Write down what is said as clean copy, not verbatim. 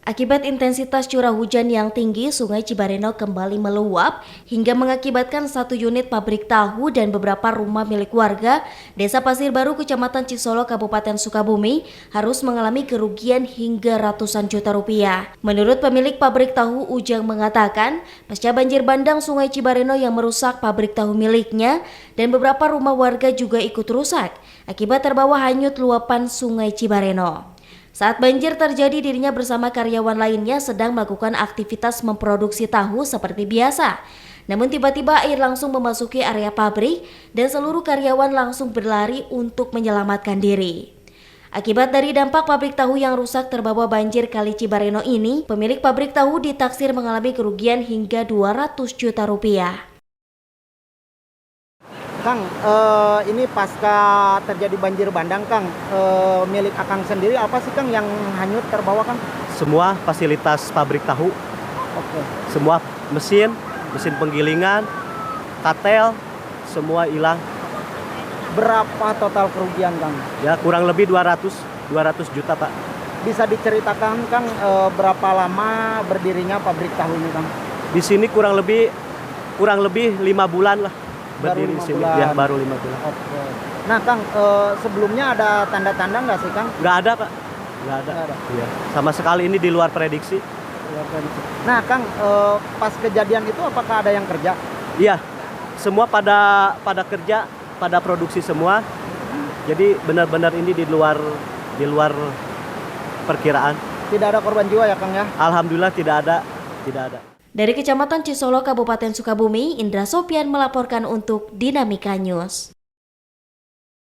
Akibat intensitas curah hujan yang tinggi, Sungai Cibareno kembali meluap hingga mengakibatkan satu unit pabrik tahu dan beberapa rumah milik warga Desa Pasir Baru, Kecamatan Cisolo, Kabupaten Sukabumi harus mengalami kerugian hingga ratusan juta rupiah. Menurut pemilik pabrik tahu, Ujang mengatakan, pasca banjir bandang Sungai Cibareno yang merusak pabrik tahu miliknya dan beberapa rumah warga juga ikut rusak akibat terbawa hanyut luapan Sungai Cibareno. Saat banjir terjadi, dirinya bersama karyawan lainnya sedang melakukan aktivitas memproduksi tahu seperti biasa. Namun tiba-tiba air langsung memasuki area pabrik dan seluruh karyawan langsung berlari untuk menyelamatkan diri. Akibat dari dampak pabrik tahu yang rusak terbawa banjir Kali Cibareno ini, pemilik pabrik tahu ditaksir mengalami kerugian hingga 200 juta rupiah. Kang, ini pasca terjadi banjir bandang, Kang, milik Akang sendiri apa sih, Kang, yang hanyut terbawa, Kang? Semua fasilitas pabrik tahu, Oke. semua mesin penggilingan, katel, semua hilang. Berapa total kerugian, Kang? Ya kurang lebih 200 juta, Pak. Bisa diceritakan, Kang, berapa lama berdirinya pabrik tahu ini, Kang? Di sini kurang lebih 5 bulan lah Baru berdiri 5 sini. bulan. Ya, baru 5 bulan. Oke. Nah, Kang, sebelumnya ada tanda-tanda nggak sih, Kang? Nggak ada, Pak. Nggak ada. Nggak ada. Iya. Sama sekali ini di luar prediksi. Nah, Kang, pas kejadian itu apakah ada yang kerja? Iya. Semua pada kerja, pada produksi semua. Jadi benar-benar ini di luar perkiraan. Tidak ada korban jiwa ya, Kang, ya? Alhamdulillah tidak ada. Dari Kecamatan Cisolo, Kabupaten Sukabumi, Indra Sopian melaporkan untuk Dinamika News.